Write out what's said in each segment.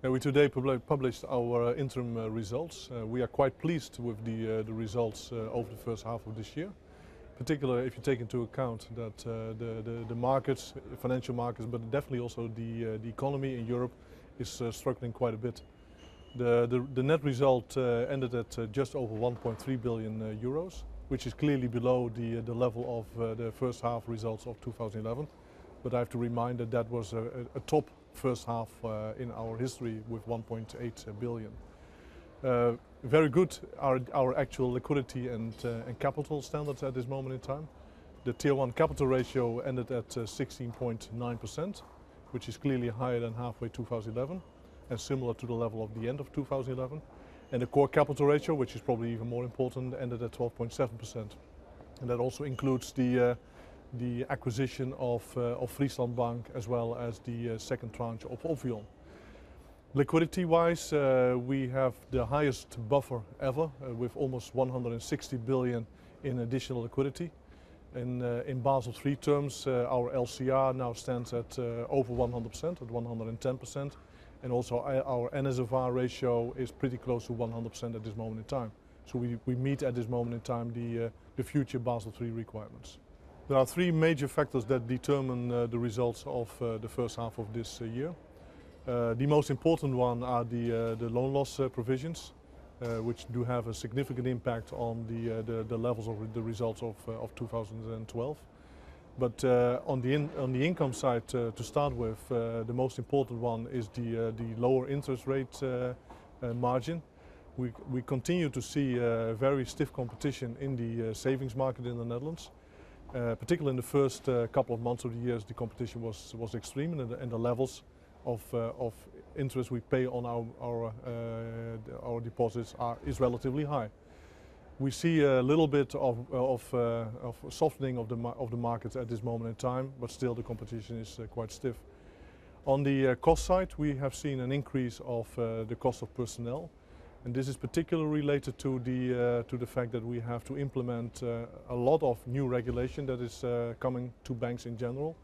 We today published our interim results. We are quite pleased with the results over the first half of this year. Particularly if you take into account that the markets, financial markets, but definitely also the economy in Europe is struggling quite a bit. The net result ended at just over 1.3 billion euros, which is clearly below the level of the first half results of 2011. But I have to remind that was a top first half in our history with 1.8 billion. Very good our actual liquidity and capital standards at this moment in time. The Tier 1 capital ratio ended at 16.9%, which is clearly higher than halfway 2011 and similar to the level of the end of 2011. And the core capital ratio, which is probably even more important, ended at 12.7%. And that also includes the acquisition of Rabobank as well as the second tranche of Obvion. Liquidity-wise, we have the highest buffer ever with almost 160 billion in additional liquidity. In Basel III terms, our LCR now stands at over 100%, at 110%, and also our NSFR ratio is pretty close to 100% at this moment in time. So we meet at this moment in time the future Basel III requirements. There are three major factors that determine the results of the first half of this year. The most important one are the loan loss provisions, which do have a significant impact on the levels of the results of 2012. But on the income side, to start with, the most important one is the lower interest rate margin. We continue to see very stiff competition in the savings market in the Netherlands. Particularly in the first couple of months of the year, the competition was extreme, and the levels of interest we pay on our deposits is relatively high. We see a little bit of softening of the markets at this moment in time, but still the competition is quite stiff. On the cost side, we have seen an increase of the cost of personnel, and this is particularly related to the fact that we have to implement a lot of new regulation that is coming to banks in general.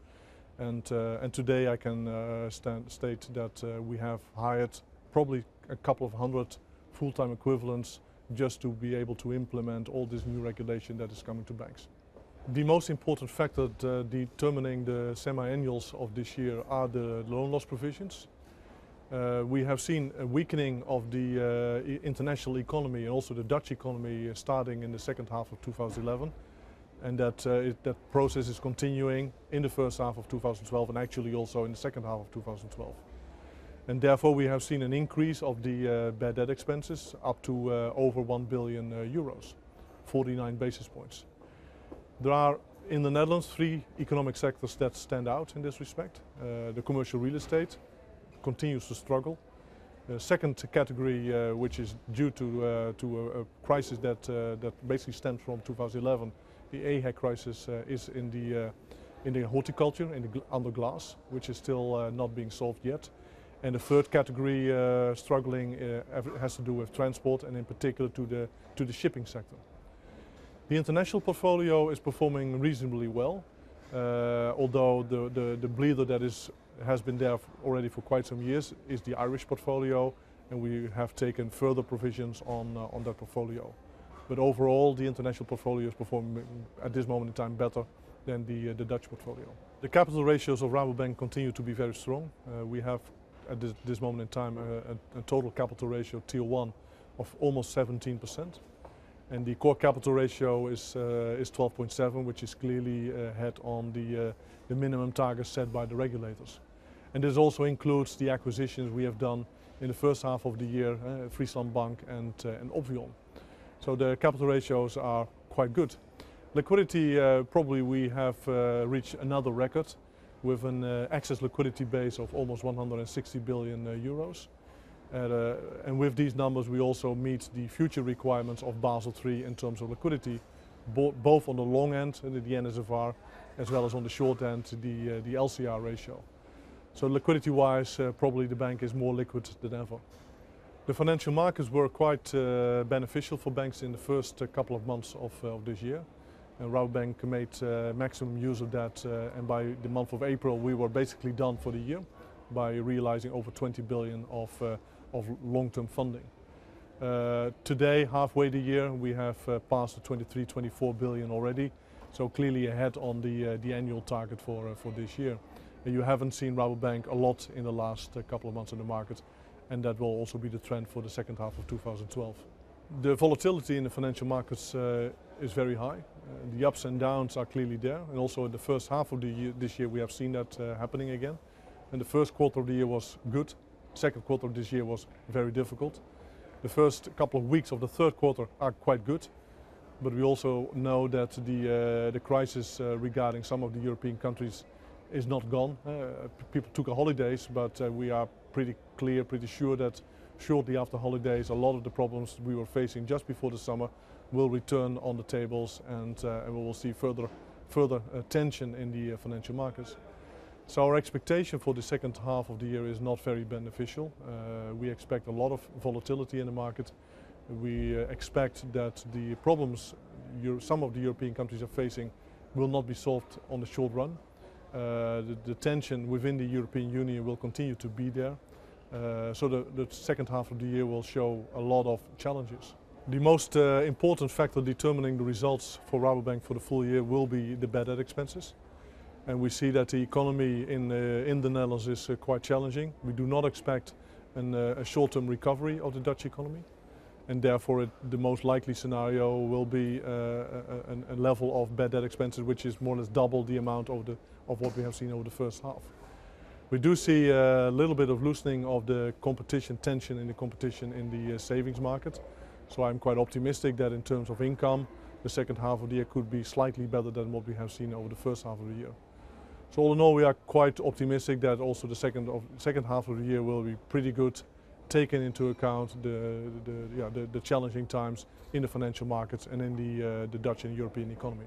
And today I can state that we have hired probably a couple of hundred full-time equivalents just to be able to implement all this new regulation that is coming to banks. The most important factor determining the semi-annuals of this year are the loan loss provisions. We have seen a weakening of the international economy and also the Dutch economy starting in the second half of 2011. And that process is continuing in the first half of 2012 and actually also in the second half of 2012. And therefore we have seen an increase of the bad debt expenses up to over 1 billion euros, 49 basis points. There are in the Netherlands three economic sectors that stand out in this respect. The commercial real estate continues to struggle. The second category, which is due to a crisis that basically stems from 2011, the AHEC crisis, is in the horticulture, under glass, which is still not being solved yet. And the third category struggling has to do with transport and in particular to the shipping sector. The international portfolio is performing reasonably well, although the bleeder that has been there already for quite some years is the Irish portfolio, and we have taken further provisions on that portfolio. But overall, the international portfolio is performing at this moment in time better than the Dutch portfolio. The capital ratios of Rabobank continue to be very strong. We have at this moment in time a total capital ratio, Tier 1, of almost 17%. And the core capital ratio is 12.7, which is clearly ahead on the minimum targets set by the regulators. And this also includes the acquisitions we have done in the first half of the year, Rabobank and Obvion. So the capital ratios are quite good. Liquidity, probably we have reached another record with an excess liquidity base of almost 160 billion euros. And with these numbers we also meet the future requirements of Basel III in terms of liquidity, both on the long end, the NSFR, as well as on the short end, the LCR ratio. So liquidity-wise, probably the bank is more liquid than ever. The financial markets were quite beneficial for banks in the first couple of months of this year. And Rabobank made maximum use of that, and by the month of April we were basically done for the year by realizing over 20 billion of long-term funding. Today, halfway the year, we have passed the 23-24 billion already, so clearly ahead on the annual target for this year. You haven't seen Rabobank a lot in the last couple of months in the market, and that will also be the trend for the second half of 2012. The volatility in the financial markets is very high. The ups and downs are clearly there, and also in the first half of the year, this year we have seen that happening again. And the first quarter of the year was good. Second quarter of this year was very difficult. The first couple of weeks of the third quarter are quite good, but we also know that the crisis regarding some of the European countries is not gone. People took holidays, but we are pretty sure that shortly after holidays a lot of the problems we were facing just before the summer will return on the tables, and we will see further tension in the financial markets. So our expectation for the second half of the year is not very beneficial. We expect a lot of volatility in the market. We expect that the problems some of the European countries are facing will not be solved on the short run. The tension within the European Union will continue to be there. So the second half of the year will show a lot of challenges. The most important factor determining the results for Rabobank for the full year will be the bad debt expenses. And we see that the economy in the Netherlands is quite challenging. We do not expect a short-term recovery of the Dutch economy, and therefore the most likely scenario will be a level of bad debt expenses which is more or less double the amount of what we have seen over the first half. We do see a little bit of loosening of the tension in the competition in the savings market. So I'm quite optimistic that in terms of income, the second half of the year could be slightly better than what we have seen over the first half of the year. So all in all, we are quite optimistic that also the second half of the year will be pretty good, taking into account the challenging times in the financial markets and in the Dutch and European economy.